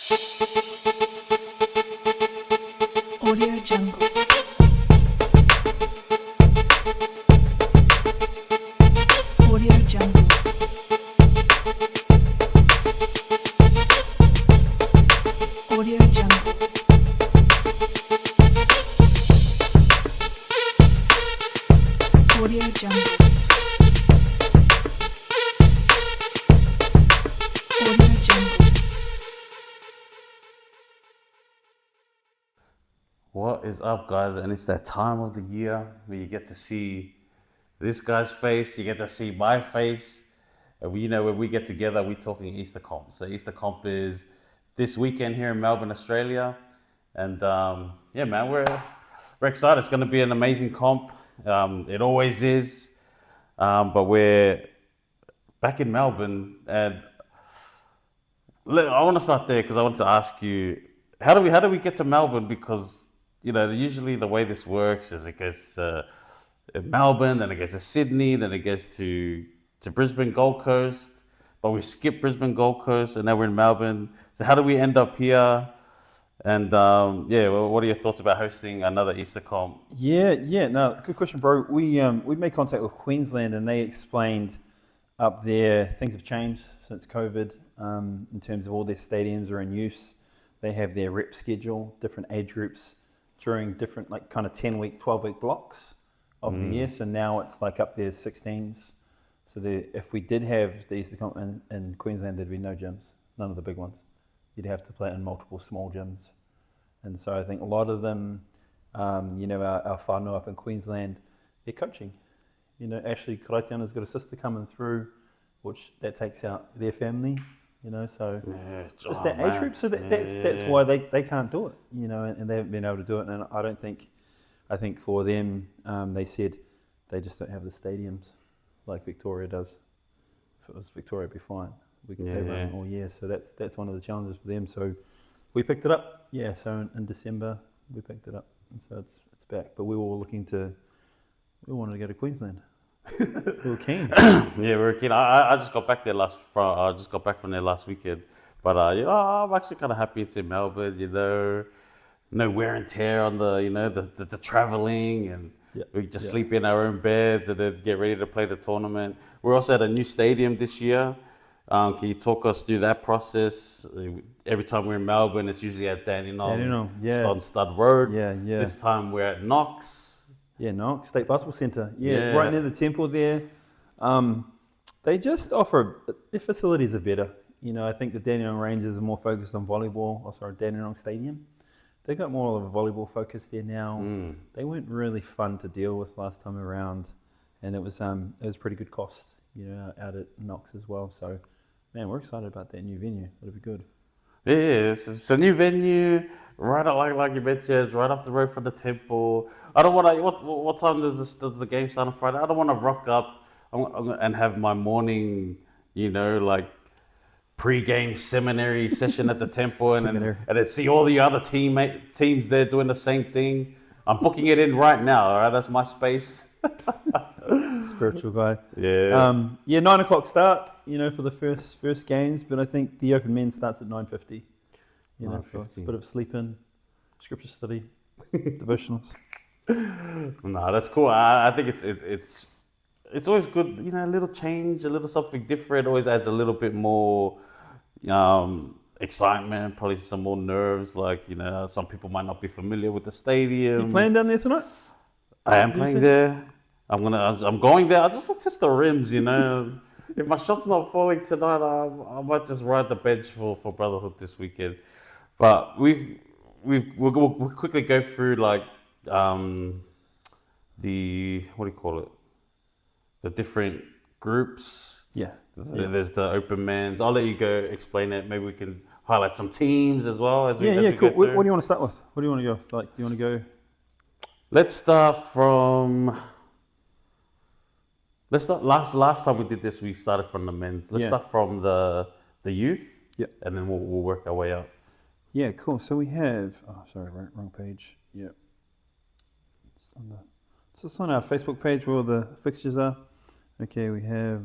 Audio Jungle. Audio Jungle. Audio Jungle. Audio Jungle. Audio Jungle. What is up, guys? And it's that time of the year where you get to see this guy's face, you get to see my face. And when we get together, we're talking Easter Comp. So Easter Comp is this weekend here in Melbourne, Australia. And yeah, man, we're excited. It's going to be an amazing comp. It always is. But we're back in Melbourne. And I want to start there because I want to ask you, how do we get to Melbourne? Because usually the way this works is it goes Melbourne, then it goes to Sydney, then it goes to Brisbane, Gold Coast, but we skipped Brisbane, Gold Coast, and now we're in Melbourne. So how do we end up here? And what are your thoughts about hosting another Easter comp? No, good question, bro. We made contact with Queensland, and they explained up there things have changed since COVID in terms of all their stadiums are in use. They have their rep schedule, different age groups during different kind of 10-week, 12-week blocks of the year. So now it's up there 16s. So if we did have the Easter comp in Queensland, there'd be no gyms, none of the big ones. You'd have to play in multiple small gyms. And so I think a lot of them, our whānau up in Queensland, they're coaching. Ashley Karaitiana's got a sister coming through, which that takes out their family. So just that age group. So that's why they can't do it, and they haven't been able to do it. And I think for them, they said they just don't have the stadiums like Victoria does. If it was Victoria, it'd be fine. We could run all year. So that's one of the challenges for them. So we picked it up. Yeah. So in December we picked it up, and so it's back. But we were we wanted to go to Queensland. We were keen. We were keen. I just got back there I just got back from there last weekend. But I'm actually kind of happy it's in Melbourne. No wear and tear on the traveling, and we just sleep in our own beds and then get ready to play the tournament. We're also at a new stadium this year. Can you talk us through that process? Every time we're in Melbourne, it's usually at Dandenong, on Stud Road. This time we're at Knox. Yeah, Knox State Basketball Centre. Right near the temple there. They just offer, their facilities are better. I think the Dandenong Rangers are more focused on volleyball. Dandenong Stadium. They've got more of a volleyball focus there now. They weren't really fun to deal with last time around, and it was pretty good cost, out at Knox as well. So, man, we're excited about that new venue. It'll be good. Yeah, it's a new venue, right up like you mentioned, right up the road from the temple. I don't want to. What time does the game start on Friday? I don't want to rock up and have my morning, pre-game seminary session at the temple, and then see all the other teams there doing the same thing. I'm booking it in right now. All right, that's my space. Spiritual guy. Yeah. 9:00 start. For the first games, but I think the Open Men starts at 9:50. For a bit of sleeping, scripture study, devotionals. No, that's cool. I think it's always good. A little change, a little something different always adds a little bit more excitement, probably some more nerves. Some people might not be familiar with the stadium. You playing down there tonight? I am playing there. I'm going there. I just test the rims. If my shot's not falling tonight, I might just ride the bench for Brotherhood this weekend. But we'll quickly go through the what do you call it? The different groups. Yeah. There's the Open Men's. I'll let you go explain it. Maybe we can highlight some teams as well. As we cool. Go what do you want to start with? What do you want to go? Do you want to go? Let's start from. Last time we did this, we started from the men's. Let's start from the youth. Yeah. And then we'll work our way up. Yeah, cool. So we have. Wrong page. Yeah. It's on our Facebook page where all the fixtures are. Okay, we have.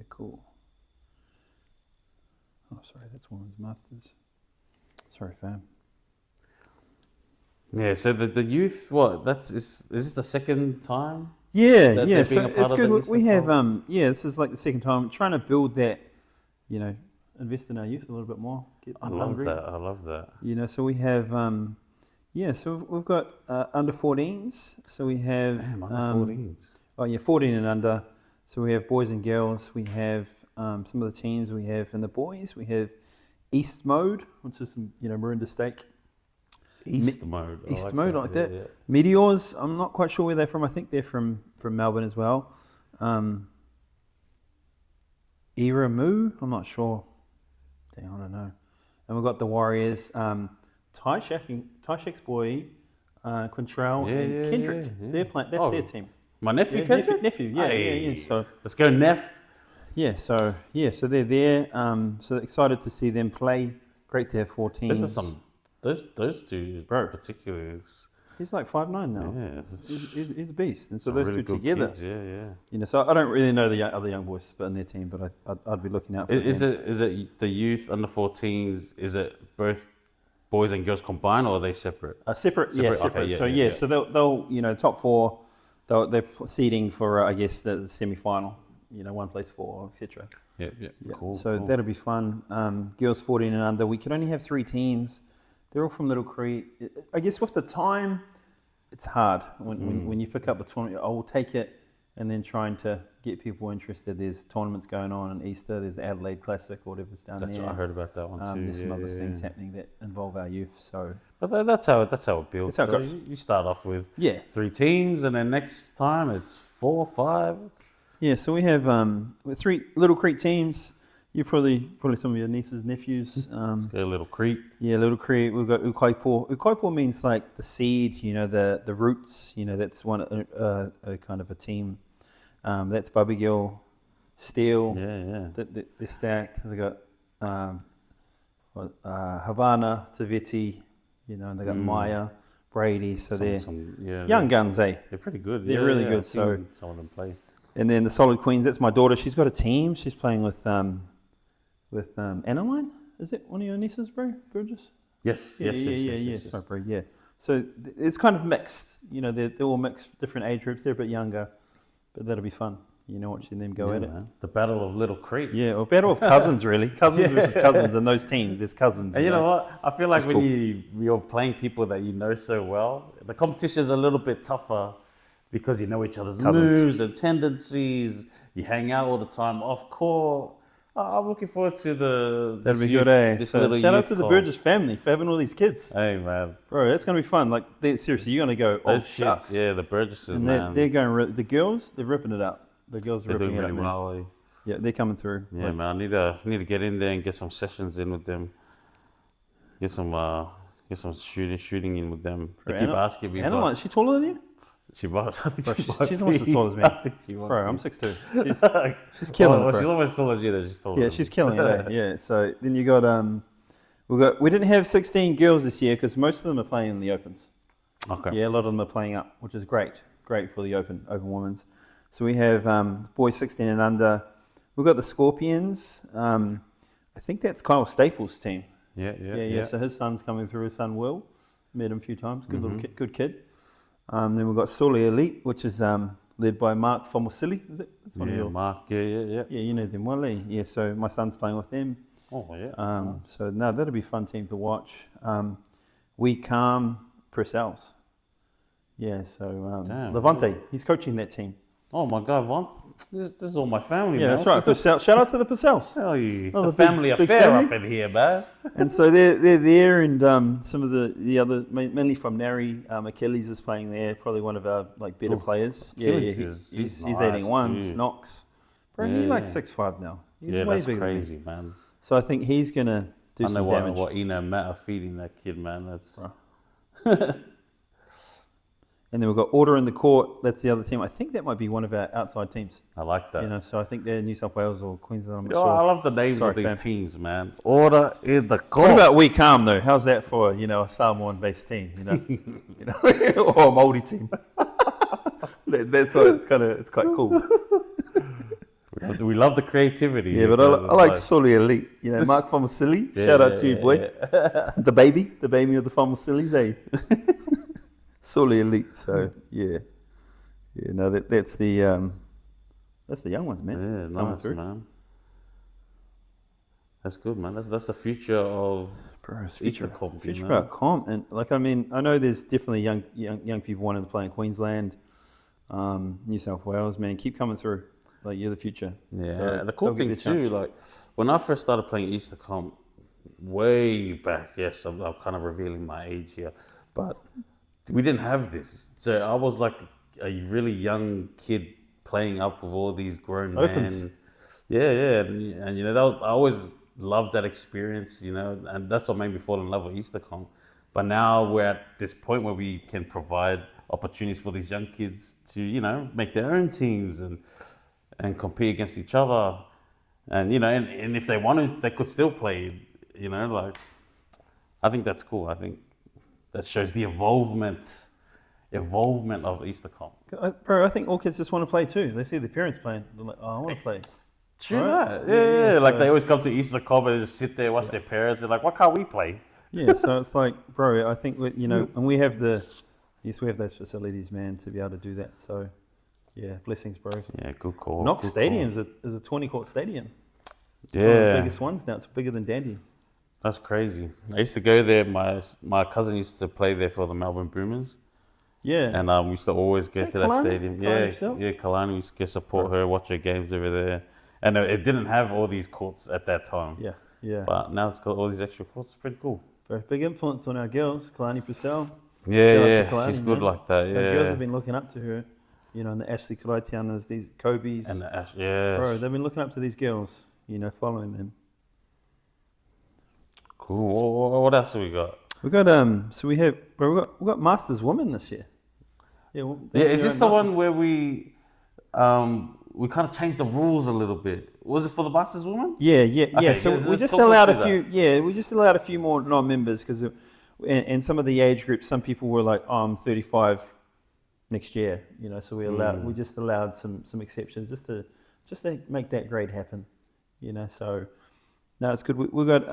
Cool. Oh, sorry, that's Women's Masters. Sorry, fam. Yeah, so the youth, is this the second time? Yeah, That yeah. they're So being a part it's of good. the Easter We have, Club? this is like the second time. I'm trying to build that, invest in our youth a little bit more. Get I them love hungry. that. I love that. So we have, so we've got under 14s. So we have, Damn, under 14s. 14 and under. So we have boys and girls. We have some of the teams we have in the boys. We have East Mode, which is some, Maroondah Steak. East mode. I East Mode, like that. Yeah. Meteors, I'm not quite sure where they're from. I think they're from Melbourne as well. Iramu, I'm not sure. Dang, I don't know. And we've got the Warriors, Shak's boy, Quintrell, and Kendrick. Yeah. They're playing. That's their team. My nephew, Yeah, Kendrick? nephew. Yeah, Hey, yeah. So let's go, Neff. so they're there. So excited to see them play. Great to have 4 teams. This is those two, Bro. particularly. He's like 5'9" now. Yeah, He's a beast. And so some those really two good together. kids, yeah. So I don't really know the other young boys, but in their team, but I'd be looking out for Is them. it the youth under 14s? Is it both boys and girls combined, or are they separate? Separate. Okay, Separate. yeah, So yeah. so they'll top 4. They're seeding for I guess the semi-final. 1 place 4, etc. Yeah. Cool. So cool. that'll be fun. Girls 14 and under. We could only have 3 teams. They're all from Little Crete. I guess with the time, it's hard when you pick up a tournament. I will take it, and then trying to get people interested. There's tournaments going on in Easter. There's the Adelaide Classic or whatever's down That's there. what I heard about that one too. There's some other things happening that involve our youth. So But that's how it builds. That's how it though. goes. You start off with yeah. 3 teams, and then next time it's 4, 5. Yeah, so we have 3 Little Crete teams. You probably some of your nieces, nephews. Let's go Little Crete. Yeah, Little Crete. We've got Ukaipo. Ukaipo means like the seed, the roots. That's one a kind of a team. That's Bubbygill, Steel. Yeah. They're stacked. They got Havana, Taviti. And they got Maya, Brady. So they're young guns, eh? They're pretty good. They're really good. I've seen So some of them play. and then the Solid Queens. That's my daughter. She's got a team. She's playing with Annaline. Is it one of your nieces, bro? Burgess? Yes. Sorry, bro. Yeah. So it's kind of mixed. They're all mixed, different age groups. They're a bit younger, but that'll be fun. Watching them go at it. Man. The Battle of Little Crete. Yeah, or battle of cousins, really. Cousins versus cousins, and those teams. There's cousins. And you know what? I feel like Which when is you're playing people that you know so well, the competition is a little bit tougher because you know each other's Cousins. moves and tendencies. You hang out all the time off court. I'm looking forward to That'll be good, eh? This So little shout out youth to the club. Burgess family for having all these kids. Hey man, Bro, that's going to be fun. Like, seriously, you're going to go, those shucks. kids, yeah, the Burgesses, And man. they're going, the girls, they're ripping it up. The girls are They're ripping doing it up, really man. well. Yeah, they're coming through. Yeah, man. I need to get in there and get some sessions in with them. Get some shooting in with them. They keep asking me. Anna, but is she taller than you? she might. I think Bro, she might she's almost as be. tall as me. I think she might Bro, be. I'm 6'2". She's killing it, bro. She's almost taller than you. Though. She's taller. Yeah, she's killing it. Eh? Yeah. So then you got we didn't have 16 girls this year because most of them are playing in the opens. Okay. Yeah, a lot of them are playing up, which is great for the open women's. So we have boys 16 and under. We've got the Scorpions. I think that's Kyle Staples' team. Yeah. So his son's coming through. His son Will, met him a few times. Good little kid, good kid. Then we've got Soli Elite, which is led by Mark Fomosili. Is it? That's one of your. Mark. Yeah. Yeah, you know them well. Eh? Yeah. So my son's playing with them. Oh yeah. So no, that'll be a fun team to watch. We Calm Purcells. Yeah. So Damn, Levante, he's coaching that team. Oh my God, Vaughn. This is all my family. Yeah, man. that's right. Purcell, shout out to the Purcells. Hell yeah. It's Oh, a the big- family big affair family. up in here, man. And so they're there, and some of the other, mainly from Nari, Achilles is playing there, probably one of our better players. Achilles He's nice 81, too. Knox. Bro, Yeah, he's like yeah. 6'5" now. He's Yeah, way that's bigger than me. crazy, man. So I think he's gonna do I know some damage. what Eno Matt are feeding that kid, man. That's Bro. And then we've got Order in the Court. That's the other team. I think that might be one of our outside teams. I like that. So I think they're New South Wales or Queensland. I'm not Oh, sure. I love the names Sorry, of these fam. teams, man. Order in the court. What about We Calm though? How's that for a Samoan-based team? Or a Māori team? That's what it's quite cool. We love the creativity. Yeah, but I like Sully Elite. You know, Mark Fomasili. Shout out to you, boy. The baby of the Fomasilis, eh? Sully Elite. So yeah. No, that's the young ones, man. Yeah, Coming nice, through. man. That's good, man. That's the future of Easter comp. Future of our comp, and like I mean, I know there's definitely young people wanting to play in Queensland, New South Wales. Man, keep coming through. Like you're the future. Yeah, So and the cool they'll give thing you a chance. too, like when I first started playing Easter comp, way back. Yes, I'm kind of revealing my age here, but we didn't have this. So I was like a really young kid playing up with all these grown Opens. men. Yeah, and you know I always loved that experience. You know, and that's what made me fall in love with Easter comp. But now we're at this point where we can provide opportunities for these young kids to, you know, make their own teams and compete against each other. And, you know, and if they wanted, they could still play, you know, like, I think that's cool. I think that shows the evolvement of Easter comp. Bro, I think all kids just want to play too. They see their parents playing. They're like, oh, I want to play. True Right? that. Yeah. Like so- they always come to Easter comp and just sit there, watch their parents. They're like, why can't we play? Yeah, so it's like, bro, I think, you know, and we have those facilities, man, to be able to do that. So, yeah, blessings, bro. Yeah, good call. Knox good Stadium call. is a 20-court stadium. It's one of the Yeah, biggest ones now. It's bigger than Dandy. that's crazy. I used to go there. My cousin used to play there for the Melbourne Boomers. Yeah. And we used to always go Is to that that Kalani? stadium. Kalani still? Yeah, Kalani used to go support her, watch her games over there. And it didn't have all these courts at that time. Yeah. But now it's got all these extra courts. It's pretty cool. Bro, big influence on our girls, Kalani Purcell. Yeah, Shout out to yeah. Kalani, She's good man. like that. Our girls Yeah. have been looking up to her. You know, and the Ashley Karaitianas, these Kobe's. And yeah. Bro, they've been looking up to these girls, you know, following them. Cool. What else have we got? We got so we got Masters Women this year. Yeah, Is this the one where we kind of changed the rules a little bit? Was it for the Masters women? Yeah. Okay, So yeah, we let's just talk us allowed a through few. Yeah, we just allowed a few more non-members because, and some of the age groups. Some people were like, "Oh, I'm 35 next year," you know. So we just allowed some exceptions just to make that grade happen, you know. So no, it's good. We got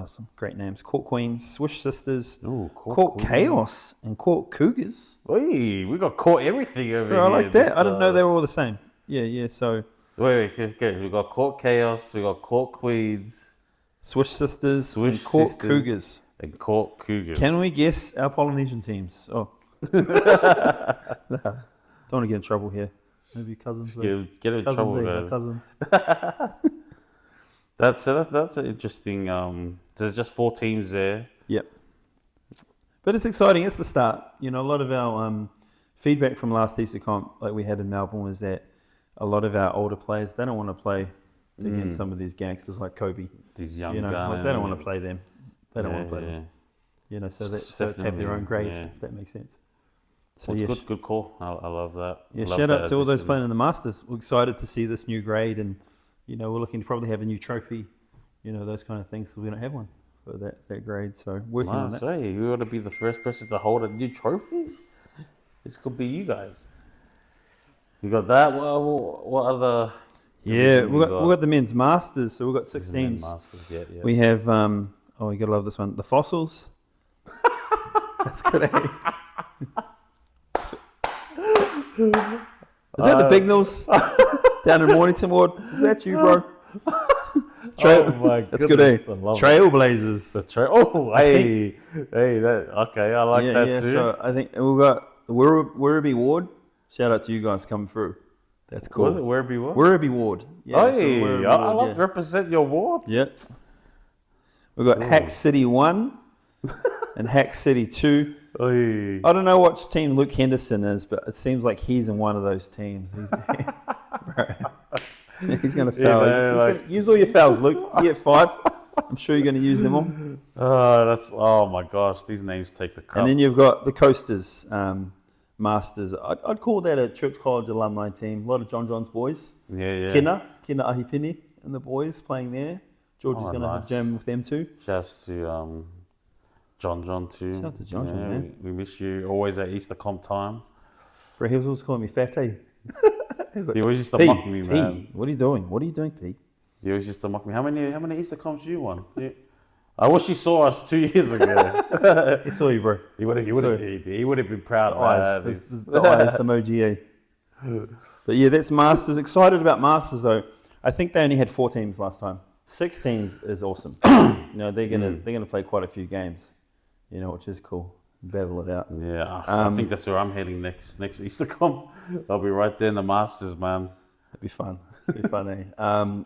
some great names: Court Queens, Swish Sisters, Court Chaos, and Court Cougars. Oi, we got caught everything over Bro, I here. like that. I didn't know they were all the same. Yeah. So Wait, okay. We got Court Chaos, we got Court Queens, Swish Sisters, Swish and Court Sisters. Cougars. and Court Cougars. Can we guess our Polynesian teams? Oh. Don't want to get in trouble here. Maybe cousins. Get in trouble, Cousins. guys. That's an interesting. There's just 4 teams there. Yep. But it's exciting. It's the start. You know, a lot of our feedback from last Easter comp, like we had in Melbourne, was that a lot of our older players, they don't want to play against some of these gangsters like Kobe. These young You know, guys. like they don't want to play them. They don't want to play them. You know, so it's have their own grade, yeah. if that makes sense. So Well, yeah, it's good call. I love that. yeah. Love Shout that out to all those addition. playing in the Masters. We're excited to see this new grade, and you know, we're looking to probably have a new trophy. You know, those kind of things. So we don't have one for that grade. So working on I that. say, you ought to be the first person to hold a new trophy. This could be you guys. You got that. What other? Yeah, division we got the men's Masters. So we've got 6 teams. Masters, yeah. We have you gotta love this one. The Fossils. That's good. Eh? Is that the Bignells down in Mornington Ward? Is that you, bro? Oh my That's good, eh? goodness, I love it. Trailblazers. Hey, okay, I like that too. So I think we've got the Werribee Ward. Shout out to you guys coming through. That's cool. Was it Werribee what? Werribee Ward. Yeah, so Hey, Werribee I Ward, love to represent your ward. Yep. We've got Hack City 1 and Hack City 2. Hey. I don't know what team Luke Henderson is, but it seems like he's in one of those teams. He's going to foul. Yeah, He's gonna use all your fouls, Luke. You get 5. I'm sure you're going to use them all. Oh my gosh, these names take the cup. And then you've got the Coasters Masters. I'd call that a Church College alumni team. A lot of John's boys. yeah. Kina Ahipini and the boys playing there. George is going to have nice. jam with them too. Shouts to John too. Shout out to John, man. We miss you always at Easter comp time. Bro, he was always calling me fat, eh? He's like, He always used to P, mock me, P, man. what are you doing? What are you doing, P? He always used to mock me. How many Easter comps you won? Yeah. I wish he saw us 2 years ago. He saw you, bro. He would have been proud. Eyes, Man. the eyes emoji. But yeah, that's Masters. Excited about Masters though. I think they only had 4 teams last time. 6 teams is awesome. They're gonna play quite a few games. Which is cool. Battle it out. Yeah, I think that's where I'm heading next Easter comp. I'll be right there in the Masters, man. That'd be fun. It'd be fun, eh?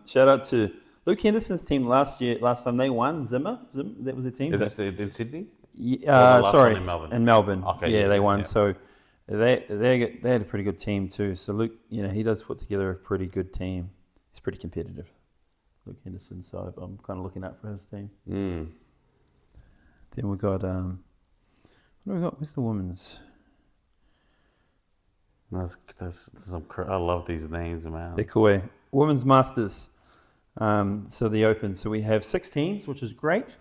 Shout out to Luke Henderson's team last time they won. Zimmer, that was the team. Is this in Sydney? Sorry, in Melbourne. In Melbourne. Okay, yeah, they won. Yeah. So they had a pretty good team too. So Luke, he does put together a pretty good team. He's pretty competitive, Luke Henderson. So I'm kind of looking out for his team. Mm. Then we got what do we got? Where's the women's? I love these names, man. They're cool. Women's Masters. So the Open. So we have 6 teams, which is great.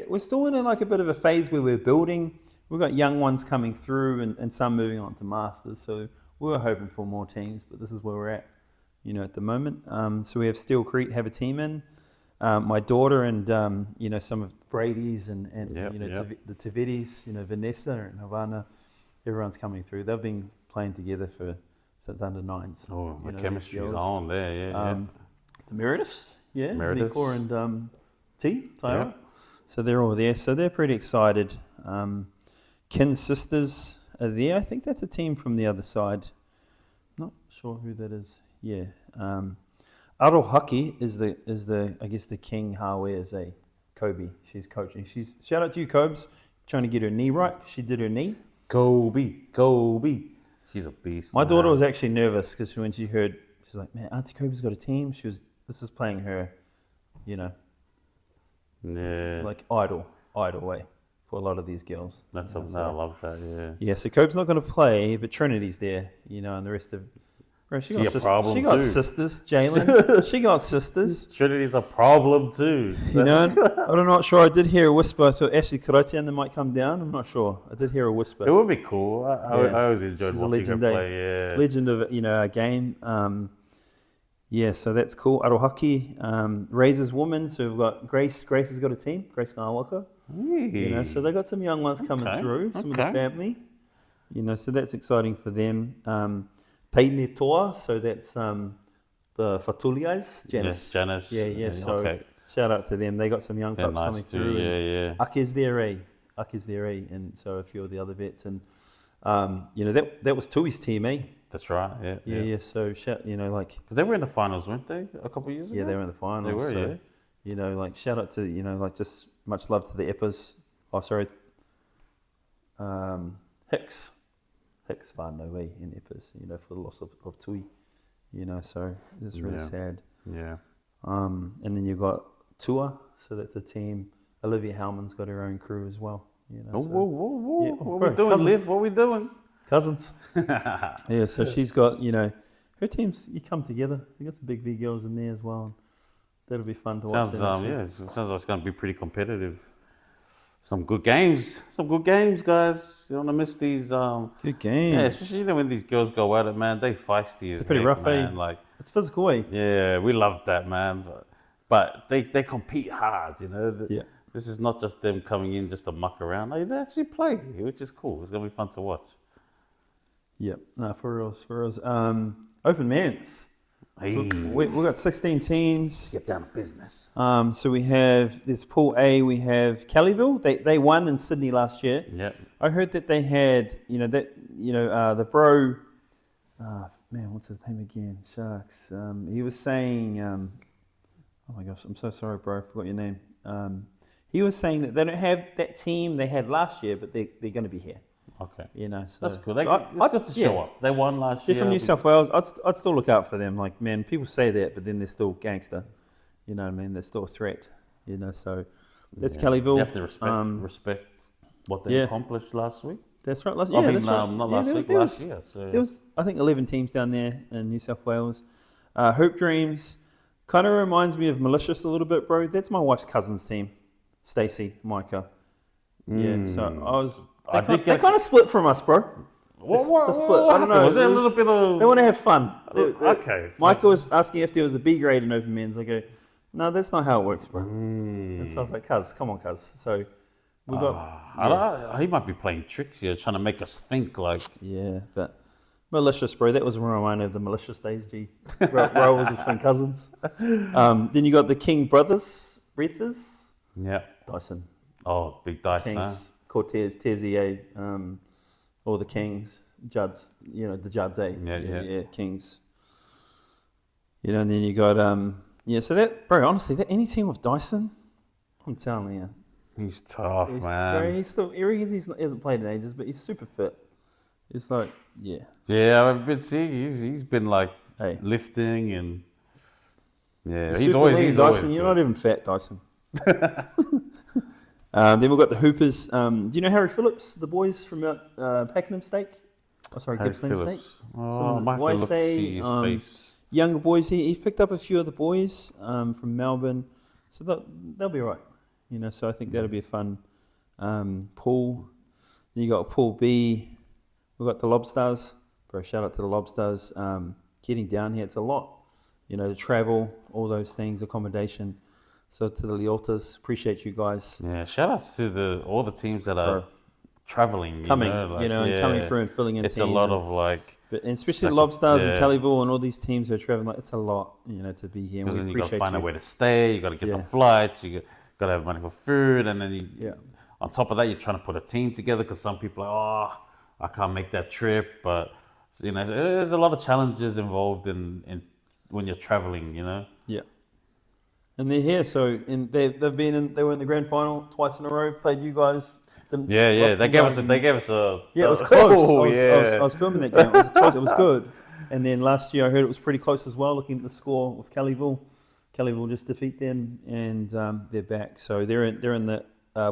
We're still in a bit of a phase where we're building. We've got young ones coming through and some moving on to Masters. So we were hoping for more teams, but this is where we're at, at the moment. So we have Steel Creek have a team in. My daughter and some of Brady's and the Tavides, Vanessa and Havana, everyone's coming through. They've been playing together since under 9s. Oh, the chemistry is on there, yeah. The Merediths, Nico and Tyra. Yeah. So they're all there. So they're pretty excited. Kin's sisters are there. I think that's a team from the other side. Not sure who that is. Yeah. Arohaki is the I guess the king Hawe is a Kobe. She's coaching. Shout out to you, Cobes, trying to get her knee right. She did her knee. Kobe. She's a beast. My daughter was actually nervous because when she heard, she's like, "Man, Auntie Kobe's got a team." This is playing her, Yeah. like idol way for a lot of these girls. That's something I love that. Yeah. Yeah. So Kobe's not going to play, but Trinity's there. And the rest of. Bro, she got sisters, Jalen. She got sisters. Trinity's a problem too. I'm not sure. I did hear a whisper. So Ashley Karaitiana might come down. I'm not sure. I did hear a whisper. It would be cool. I always enjoyed She's watching her play. Yeah. Legend of a game. So that's cool. Arohaki raises women. So we've got Grace. Grace has got a team. Grace Ngawaka. Hey. So they got some young ones coming through. Some of the family. So that's exciting for them. Teine Toa, so that's the Fatuliais, Janice. Yes, Janice. Yeah. So shout out to them. They got some young pups coming through. Yeah. Aka's there, and so a few of the other vets, and that was Tui's team, eh? That's right. Yeah. So shout, because they were in the finals, weren't they? A couple of years ago. Yeah, they were in the finals. They were, so, shout out to just much love to the Eppers. Oh, sorry, Hicks whānau in Eppers, for the loss of Tui, so it's really sad. Yeah. And then you've got Tua, so that's a team. Olivia Howman's got her own crew as well. Whoa. Yeah, what are we doing, Liv? What are we doing? Cousins. Yeah, so she's got, her teams, you come together. You got some big V girls in there as well. That'll be fun to watch. It sounds like it's going to be pretty competitive. Some good games, guys. You don't want to miss these. Good games. Yeah, especially when these girls go at it, man. They feisty as pretty heck, rough, man. eh? It's physical, eh? Yeah, we love that, man. But they compete hard, Yeah. This is not just them coming in just to muck around. They actually play, which is cool. It's gonna be fun to watch. Yep. No, for reals. Open men's. Hey. We've got 16 teams. Get down to business. So we have this Pool A. We have Kellyville. They won in Sydney last year. Yeah. I heard that they had the bro. Man, what's his name again? Sharks. He was saying. Oh my gosh, I'm so sorry, bro. I forgot your name. He was saying that they don't have that team they had last year, but they're going to be here. Okay. So that's cool. It's good to show up. They won last year. They're from New South Wales. I'd still look out for them. Like, man, people say that, but then they're still gangster. You know what I mean? They're still a threat. So that's Kellyville. You have to respect what they accomplished last week. That's right. Last year. So. There was, I think, 11 teams down there in New South Wales. Hope Dreams kind of reminds me of Malicious a little bit, bro. That's my wife's cousin's team, Stacey, Micah. Yeah, so I was... They kind of split from us, bro. What, the split. I don't happened? know. Was there a It little bit of... They want to have fun. Okay. Michael was asking if there was a B grade in open men's. I go, no, that's not how it works, bro. Hmm. And so I was like, cuz, come on, cuz. So we got, He might be playing tricks here, trying to make us think like... yeah, but malicious, bro. That was a reminder of the malicious days, G. Rivals between cousins. Then you got the King brothers, Breathers, Yeah. Dyson, Oh, big dice, Kings, Cortez, Tezier, all the Kings, Judds, the Judds, Yeah. Kings. And then you got, so that, bro, honestly, that any team with Dyson, I'm telling you. He's tough, man. Bro, he reckons he hasn't played in ages, but he's super fit. It's like, yeah. Yeah, I've been seeing he's been like Hey. lifting and He's he's super always lean, he's Dyson. always You're good. not even fat, Dyson. Then we've got the Hoopers. Do you know Harry Phillips, the boys from Pakenham Stake? Oh, sorry, Harry Gippsland Stake. Phillips. Some Oh, I of might the have to look to YSA, see his face. younger boys. He picked up a few of the boys from Melbourne, so they'll be right. So I think that'll be a fun pool. Then you got Pool B. We've got the Lobsters. Bro, shout out to the Lobsters. Getting down here, it's a lot. To travel, all those things, accommodation. So to the Leotas, appreciate you guys Yeah, shout outs to all the teams that are Bro. traveling. coming, and coming through and filling in It's teams. a lot of like... And especially the Lobsters and yeah. Kellyville and all these teams who are traveling. Like, it's a lot, to be here. And Because we then you got to appreciate find you. a way to stay, you got to get Yeah. the flights, you got to have money for food, and then on top of that, you're trying to put a team together because some people are like, I can't make that trip. But, there's a lot of challenges involved in when you're traveling, Yeah. And they're here, so they were in the grand final twice in a row. Played you guys. Yeah, lost they you gave guys us in- a Yeah, it was close. Oh, I was filming that game. It was close. It was good. And then last year I heard it was pretty close as well. Looking at the score with Kellyville just defeat them, and they're back. So they're in the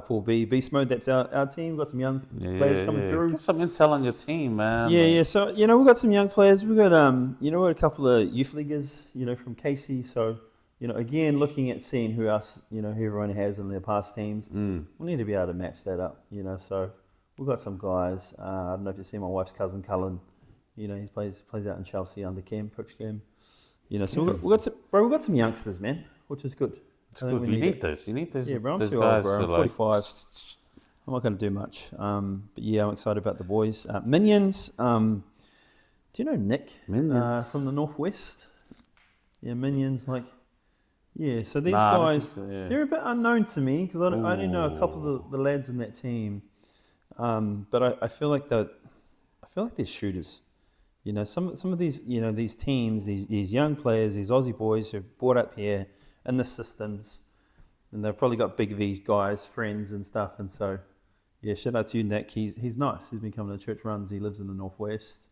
Pool B beast mode. That's our team. Got some young players coming through. Get some intel on your team, man. Yeah. So we've got some young players. We've got we've got a couple of youth leaguers, from Casey. So again, looking at seeing who else, who everyone has in their past teams. We need to be able to match that up. So we've got some guys. I don't know if you see my wife's cousin Cullen. He plays out in Chelsea under Coach Cam. So we've got some youngsters, man, which is good. It's good. You need those. Yeah, bro, I'm those too guys old, bro. I'm 45. I'm not going to do much. But yeah, I'm excited about the boys. Minions. Do you know Nick? Minions. From the Northwest? Yeah, Minions. So these Nah, guys, yeah. they're a bit unknown to me because I only know a couple of the lads in that team. But I feel like they're shooters. Some of these, these teams, these young players, these Aussie boys who are brought up here in the systems, and they've probably got big V guys, friends and stuff. And so, yeah, shout out to you, Nick. He's nice. He's been coming to church runs. He lives in the Northwest.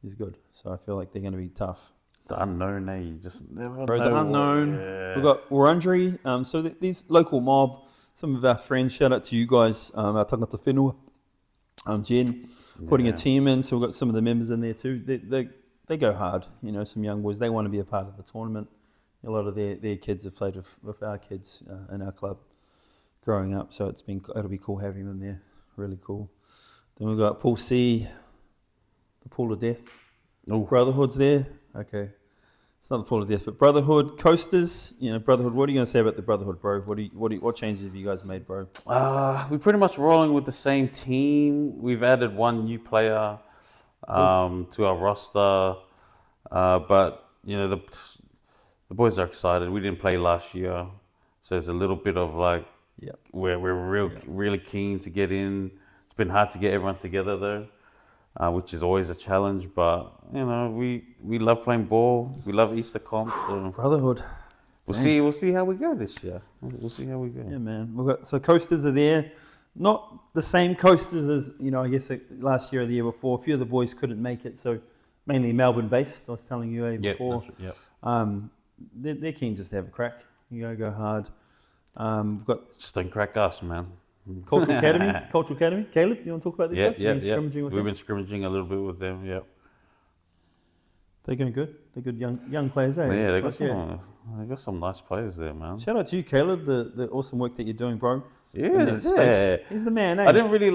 He's good. So I feel like they're going to be tough. The unknown, you just never Bro, know. the unknown. Yeah. We've got Wurundjeri. So these local mob, some of our friends, shout out to you guys. Our tangata whenua, Jen, putting a team in. So we've got some of the members in there too. They go hard. Some young boys. They want to be a part of the tournament. A lot of their kids have played with our kids in our club growing up. So it'll be cool having them there. Really cool. Then we've got Pool C, the Pool of Death. Ooh. Brotherhood's there. Okay. It's not the Pool of Death, but Brotherhood, Coasters, Brotherhood. What are you going to say about the Brotherhood, bro? What changes have you guys made, bro? We're pretty much rolling with the same team. We've added one new player to our roster, but the boys are excited. We didn't play last year, so there's a little bit of we're really keen to get in. It's been hard to get everyone together though. Which is always a challenge, but we love playing ball. We love Easter comp. So Brotherhood. we'll see how we go this year. We'll see how we go. Yeah, man. So Coasters are there. Not the same Coasters as I guess last year or the year before. A few of the boys couldn't make it, so mainly Melbourne based. I was telling you before. They're keen just to have a crack. Go hard. We've got Just don't crack us, man. Cultural Academy. Caleb, you want to talk about this? Yeah. We've We've been scrimmaging a little bit with them. Yeah. They're going good. They're good young players, eh? Yeah, they got some nice players there, man. Shout out to you, Caleb, the awesome work that you're doing, bro. in that Yeah, space. He's the man, eh? I didn't really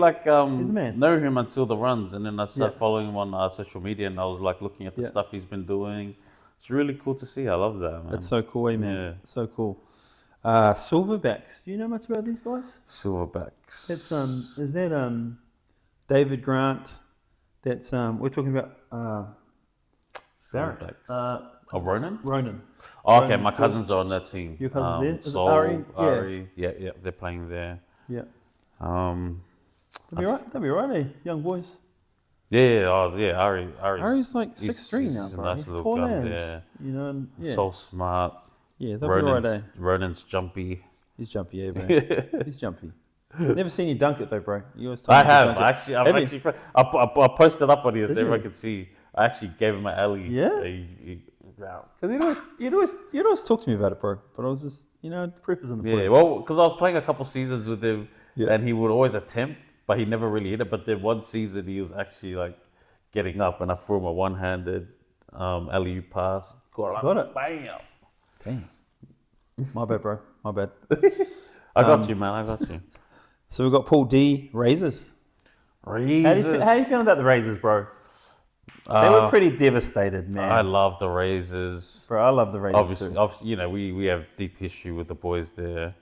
He's the man. know him until the runs, and then I started Yeah. following him on social media, and I was like looking at the Yeah. stuff he's been doing. It's really cool to see. I love that, man. That's so cool, eh, man? Yeah. So cool. Silverbacks. Do you know much about these guys? Silverbacks. That's is that David Grant? That's we're talking about Silverbacks. Ronan? Ronan. Oh, okay, Ronan's my boys. cousins are on that team. Your cousins there? Is it Sol, Ari? Yeah. Ari, yeah, they're playing there. Yeah. Um, They'll be right. They'll be right, eh? Young boys. Ari's Ari's like he's- 6'3" now, he's a bro. nice He's little tall gun, as. yeah. You know, and yeah. So smart. Yeah, they'll be right, eh? Ronan's jumpy. He's jumpy, yeah, bro. He's jumpy. Never seen you dunk it though, bro. You always told I me to have dunk it. actually. Have you? I posted up on here so Did everyone you? could see. I actually gave him an alley. Yeah? Wow. Because you'd always talk to me about it, bro. But I was just, the proof is in the pudding. Yeah, well, because I was playing a couple seasons with him, Yeah. and he would always attempt, but he never really hit it. But then one season, he was actually like getting up, and I threw him a one-handed alley-oop pass. Got it. Bam! Damn. My bad, bro. My bad. I got you, man. I got you. So we've got Paul D. Razors. How do you feel about the Razors, bro? They were pretty devastated, man. I love the Razors. Bro, I love the Razors Obviously, too. we have deep history with the boys there.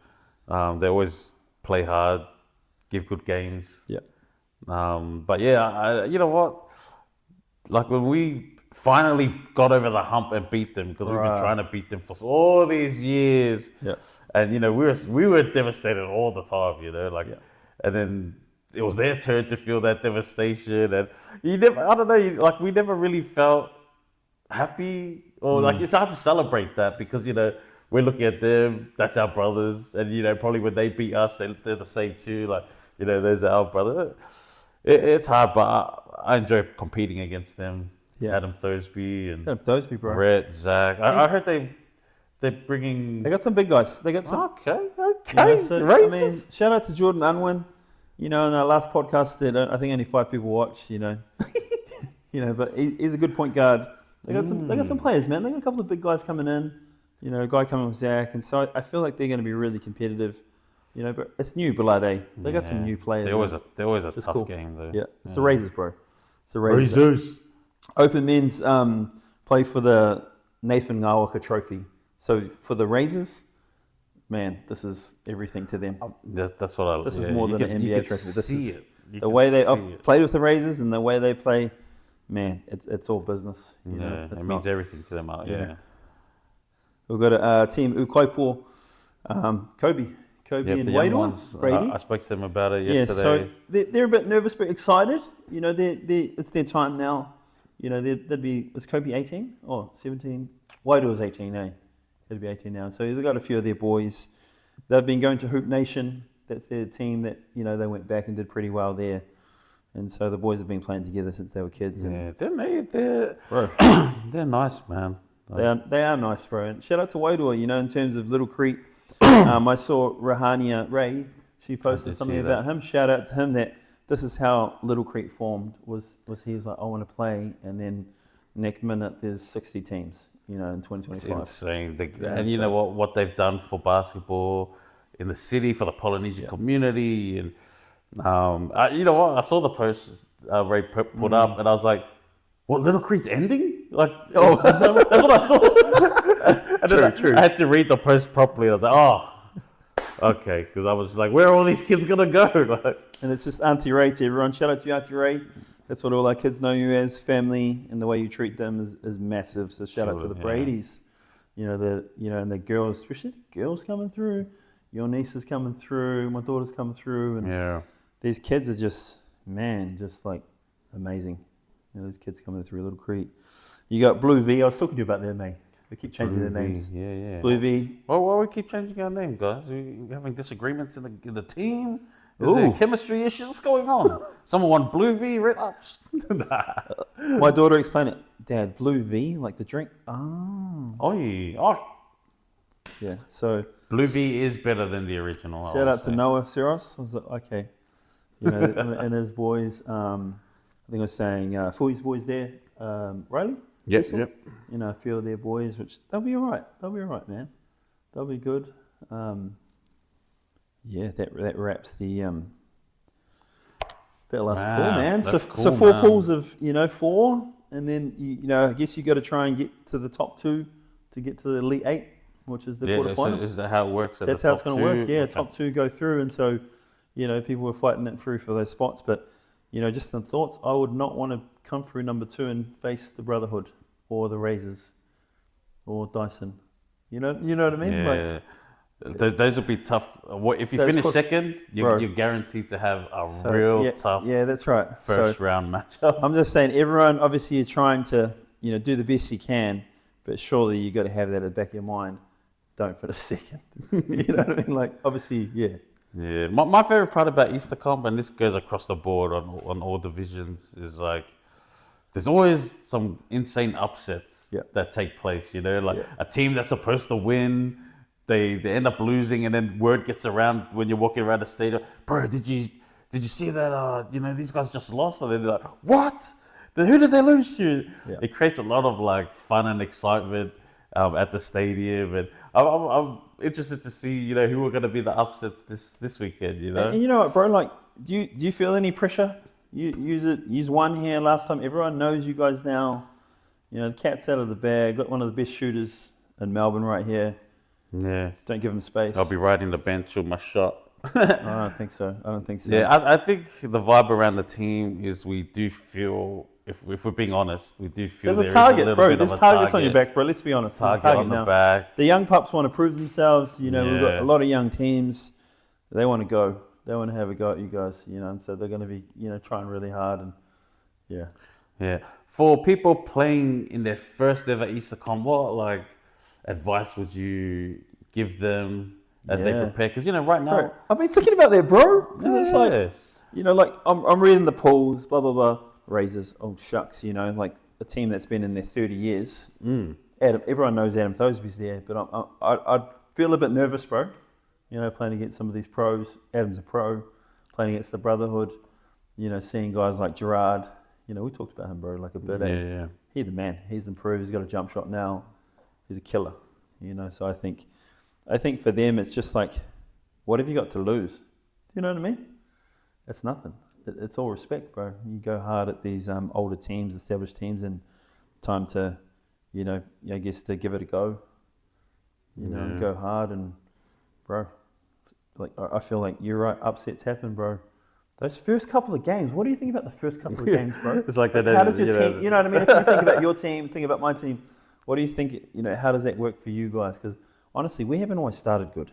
They always play hard, give good games. Yeah. But yeah, you know what? Like when we finally got over the hump and beat them, because we've been Right. trying to beat them for all these years. Yeah. And we were devastated all the time, Yeah. and then it was their turn to feel that devastation, and I don't know, we never really felt happy, or it's hard to celebrate that because we're looking at them, that's our brothers, and probably when they beat us, they're the same too, there's our brother. It's hard, but I enjoy competing against them. Yeah. Adam Thursby and Thoseby, bro. Brett, Zach. I heard they're bringing. They got some big guys. They got some. Okay. Racist. Shout out to Jordan Unwin. In our last podcast, that I think only 5 people watched. But he's a good point guard. They got some. They got some players, man. They got a couple of big guys coming in. A guy coming with Zach, and so I feel like they're going to be really competitive. But it's new blood, eh? They got some new players. They're always a It's tough cool. game, though. Yeah, it's the Razors, bro. It's the Razors. Open men's play for the Nathan Ngawaka Trophy. So for the Razors, man, this is everything to them. That's what I. This is more than an NBA trophy. This see is it. the way I've played with the Razors and the way they play. Man, it's all business. It It's means not. everything to them out. Yeah. We've got a team Ukaipo, Kobe Yeah, and the young Waidua, ones. Brady. I spoke to them about it Yeah, so yesterday. they're a bit nervous but excited. It's their time now. Is Kobe 18 or 17? Waidua was 18, eh? It'd be 18 now. So they've got a few of their boys. They've been going to Hoop Nation. That's their team that, they went back and did pretty well there. And so the boys have been playing together since they were kids. And They're bro, they're nice, man. they are nice, bro. And shout out to Waidua, in terms of Little Creek. I saw Rahania Ray. She posted did something see about that. him. Shout out to him that this is how Little Creek formed. Was he was like, I want to play, and then next minute there's 60 teams, in It's 2025. insane. Yeah, And you know what they've done for basketball in the city, for the Polynesian community. And you know what? I saw the post Ray put up, and I was like, what, Little Creek's ending? That's what I thought. And then True. I had to read the post properly. I was like, oh, okay. Because I was like, where are all these kids going to go? And it's just Auntie Ray to everyone. Shout out to you, Auntie Ray. That's what all our kids know you as. Family and the way you treat them is massive. So shout out to Sure, the yeah. Bradys. And the girls, especially the girls coming through. Your niece is coming through. My daughter's coming through. And Yeah. these kids are just like amazing. These kids coming through Little Creek. You got Blue V. I was talking to you about them, mate. They keep changing their names. Yeah. Blue V. Well, why we keep changing our name, guys? We having disagreements in the team? Is Ooh. there chemistry issues? What's going on? Someone want Blue V, Red Ups? My daughter explained it. Dad, Blue V, like the drink. Oh. Oh, Yeah. So Blue V is better than the original. shout out to Noah Siros. I was like, okay. And his boys. I think I was saying Fully's boys there. Riley. Yep, Thistle. yep. You know, a few of their boys, which they'll be all right. They'll be all right, man. They'll be good. That wraps the that last Wow, pool, man. So, that's so cool, 4 man. pools of 4, and then I guess you got to try and get to the top 2 to get to the elite 8, which is the quarterfinal. Is that how it works? That's how it's going to work. Yeah, top 2 go through, and so people were fighting it through for those spots. But just some thoughts. I would not want to come through number 2 and face the Brotherhood or the Razors or Dyson. You know what I mean? Yeah. Those will be tough. If you finish second, you're guaranteed to have a real tough that's right. first round matchup. I'm just saying, everyone obviously is trying to do the best you can, but surely you got to have that at the back of your mind. Don't finish second. You know what I mean? Like, obviously, yeah. Yeah. My favorite part about Easter Comp, and this goes across the board on all divisions, is like there's always some insane upsets that take place. A team that's supposed to win. They end up losing, and then word gets around when you're walking around the stadium. Bro, did you see that? These guys just lost, and they're like, what? Then who did they lose to? Yeah. It creates a lot of like fun and excitement at the stadium, and I'm interested to see who are going to be the upsets this weekend. And you know what, bro? Like, do you feel any pressure? You use one here last time. Everyone knows you guys now. The cat's out of the bag. Got one of the best shooters in Melbourne right here. Yeah. Don't give him space. I'll be riding the bench with my shot. I don't think so. Yeah, I think the vibe around the team is we do feel, if we're being honest, we do feel there's a target, bro. There's targets on your back, bro. Let's be honest. Target on the back. The young pups want to prove themselves. We've got a lot of young teams. They want to go. They want to have a go at you guys. And so they're going to be, trying really hard. And yeah. For people playing in their first ever Easter Comp, what advice would you give them as they prepare? Because right now, bro, I've been thinking about that, bro. Because it's I'm reading the polls, blah blah blah. Razors, oh shucks, like a team that's been in there 30 years. Everyone knows Adam Thosby's there, but I'd feel a bit nervous, bro. Playing against some of these pros. Adam's a pro. Playing against the Brotherhood. Seeing guys like Gerard. We talked about him, bro, like a bit. Yeah. He's the man. He's improved. He's got a jump shot now. He's a killer, So I think for them it's just like, what have you got to lose? You know what I mean? It's nothing. It's all respect, bro. You go hard at these older teams, established teams, and time to, I guess to give it a go. And go hard, and bro, like I feel like you're right. Upsets happen, bro. Those first couple of games. What do you think about the first couple of games, bro? It's like that. How does your team? You know what I mean? If you think about your team, think about my team. What do you think, how does that work for you guys? Because honestly, we haven't always started good.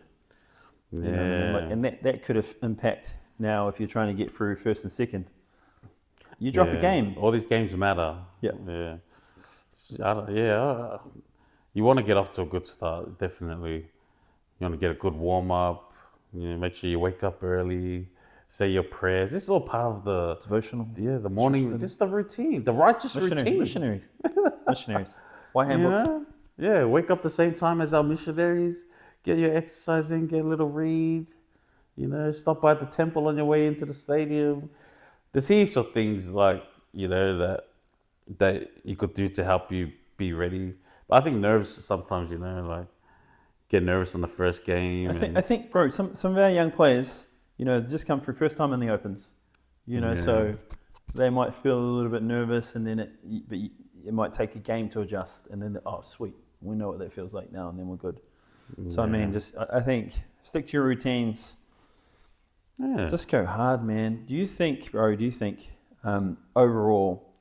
Yeah. You know what I mean? And that could have impact now if you're trying to get through first and second. You drop a game. All these games matter. Yeah. You want to get off to a good start, definitely. You want to get a good warm-up. Make sure you wake up early. Say your prayers. This is all part of the... Devotional. Yeah, the morning. This is the routine. The righteous routine. Missionaries. White handbook. Yeah, wake up the same time as our missionaries. Get your exercise in. Get a little read. Stop by the temple on your way into the stadium. There's heaps of things that you could do to help you be ready. But I think nerves sometimes, get nervous on the first game. I think, bro, some of our young players, just come through first time in the Opens. So they might feel a little bit nervous, and then it might take a game to adjust, and then sweet, we know what that feels like now, and then we're good. So I think stick to your routines. Yeah. Just go hard, man. Do you think overall,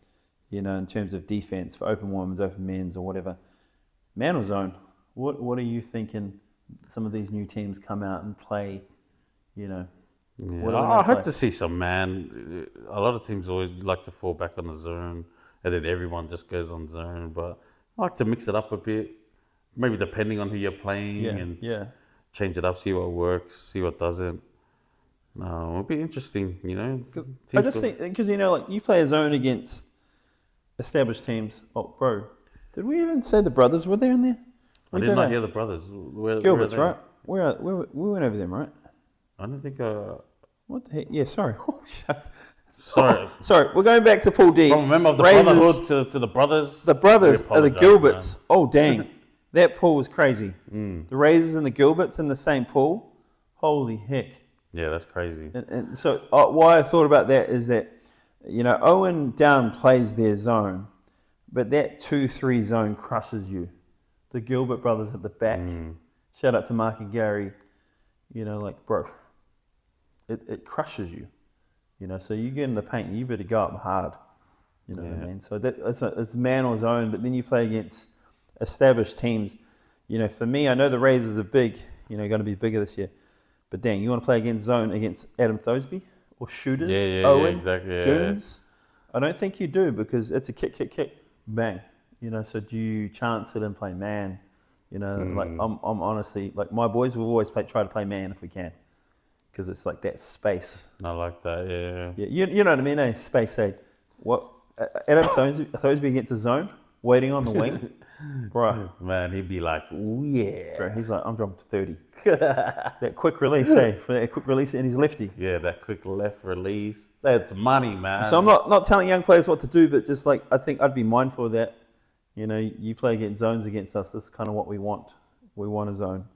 in terms of defense for open women's, open men's, or whatever, man or zone? What are you thinking? Some of these new teams come out and play, I hope to see some man. A lot of teams always like to fall back on the zone, and then everyone just goes on zone. But I like to mix it up a bit, maybe depending on who you're playing, and change it up, see what works, see what doesn't. It'll be interesting, I just think, because you play a zone against established teams. Oh, bro, did we even say the brothers were there in there? I did not hear the brothers. Gilbert's, right? We went over them, right? I don't think. What the heck? Yeah, sorry. Oh, shucks. Sorry. Sorry, we're going back to Pool D. From a member of the Razors- brotherhood to the brothers. The brothers we are the apologise, Gilberts. man. Oh, dang. That pool was crazy. The Razors and the Gilberts in the same pool. Holy heck. Yeah, that's crazy. And so why I thought about that is that, Owen Down plays their zone, but that 2-3 zone crushes you. The Gilbert brothers at the back. Shout out to Mark and Gary. Bro, it crushes you. So you get in the paint, you better go up hard. You know what I mean? So it's man or zone, but then you play against established teams. For me, I know the Razors are big, going to be bigger this year. But dang, you want to play against zone against Adam Thosby or shooters? Owen, exactly. Jones? I don't think you do because it's a kick, bang. So do you chance it and play man? I'm honestly, like my boys will always try to play man if we can. Because it's like that space. I like that, yeah. You know what I mean, eh? Space, hey. What? Adam Thosby against a zone, waiting on the wing. Bro. Man, he'd be like, ooh, yeah. Bro, he's like, I'm dropping to 30. That quick release, for that quick release, and he's lefty. Yeah, that quick left release. That's money, man. So I'm not telling young players what to do, but just like, I think I'd be mindful of that. You play against zones against us. This is kind of what we want. We want a zone,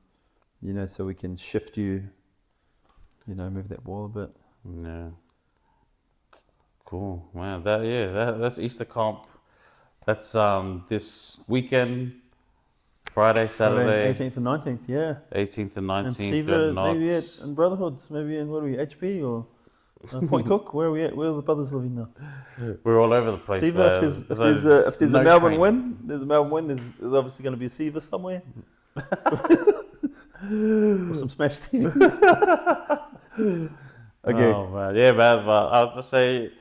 so we can shift you, move that ball a bit. Yeah. Cool, man. That's Easter comp. That's this weekend, Friday, Saturday. 18th and 19th, yeah. 18th and 19th. And Siva, maybe in Brotherhoods, maybe in, what are we, HP or Point Cook? Where are we at? Where are the brothers living now? We're all over the place. Siva, if there's a Melbourne win, there's obviously going to be a Siva somewhere. Or some smashed TVs. Okay. Oh, man. Yeah, man. But I have to say,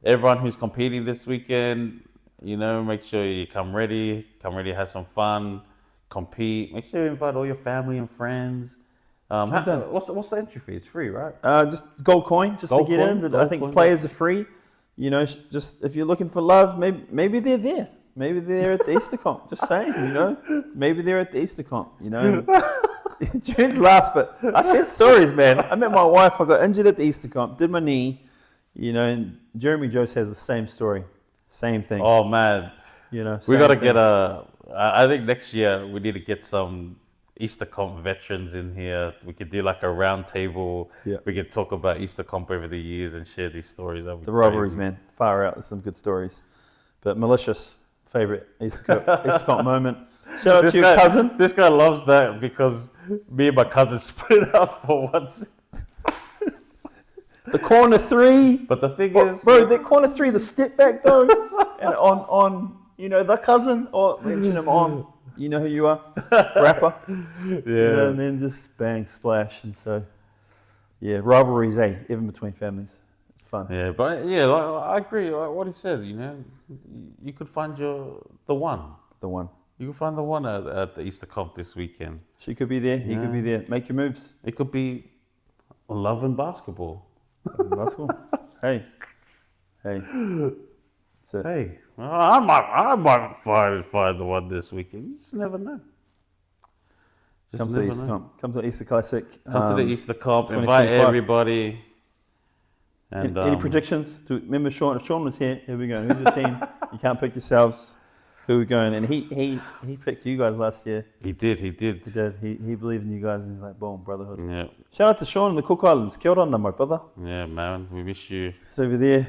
everyone who's competing this weekend, make sure you come ready, have some fun, compete. Make sure you invite all your family and friends. What's the entry fee? It's free, right? Just gold coin, just Gold to get coin, in. But gold I think coin. players are free. Just if you're looking for love, maybe they're there. Maybe they're at the Easter comp. Just saying, Maybe they're at the Easter comp, June's last, but I shared stories, man. I met my wife. I got injured at the Easter comp, did my knee, and Jeremy Jose has the same story. Same thing. Oh, man. We got to get I think next year we need to get some Easter comp veterans in here. We could do like a round table. Yeah. We could talk about Easter comp over the years and share these stories. The rivalries, man. Far out. There's some good stories. But malicious, favourite Easter comp moment. Shout out to your cousin. This guy loves that because me and my cousin split up for once. The corner three. But the thing is... Bro, that corner three, the step back though. And on the cousin, or mention him on, you know who you are, rapper. Yeah. And then just bang, splash. And so, yeah, rivalries, even between families. It's fun. Yeah, but I agree. Like what he said, you could find the one. The one. You can find the one at the Easter comp this weekend. She could be there. He could be there. Make your moves. It could be love and basketball. Basketball. Hey. That's it. Hey, I might find the one this weekend. You just never know. Come to the Easter comp. Come to the Easter Classic. Come to the Easter comp. Invite everybody. And any predictions? Remember Sean? If Sean was here we go. Who's the team? You can't pick yourselves. Who we going? And he picked you guys last year. He did. He did. He believed in you guys, and he's like, boom, brotherhood. Yeah. Shout out to Sean in the Cook Islands. Kia ora, my brother. Yeah, man. We miss you. It's over there.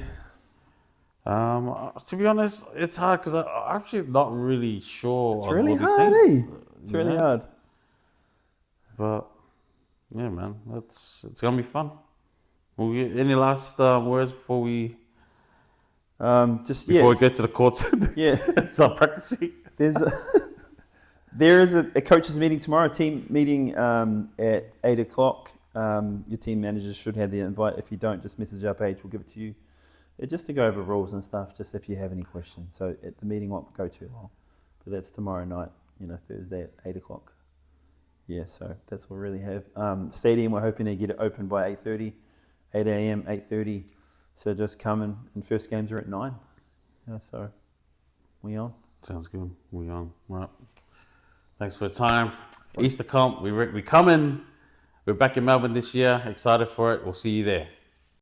To be honest, it's hard because I'm actually not really sure. It's on really all these hard, things. It's really hard. But yeah, man, it's gonna be fun. Any last words before we? Before we go to the courts, start practicing. There is a coaches meeting tomorrow, a team meeting at 8:00. Your team managers should have the invite. If you don't, just message our page. We'll give it to you. Just to go over rules and stuff. Just if you have any questions. So the meeting won't go too long, but that's tomorrow night. Thursday at 8:00. Yeah, so that's what we really have. Stadium, we're hoping to get it open by 8:30, 8 a.m., 8:30. So just come in, and first games are at 9. Yeah, so we on. Sounds good. We on. Right. Thanks for the time. Easter comp. We coming. We're back in Melbourne this year. Excited for it. We'll see you there.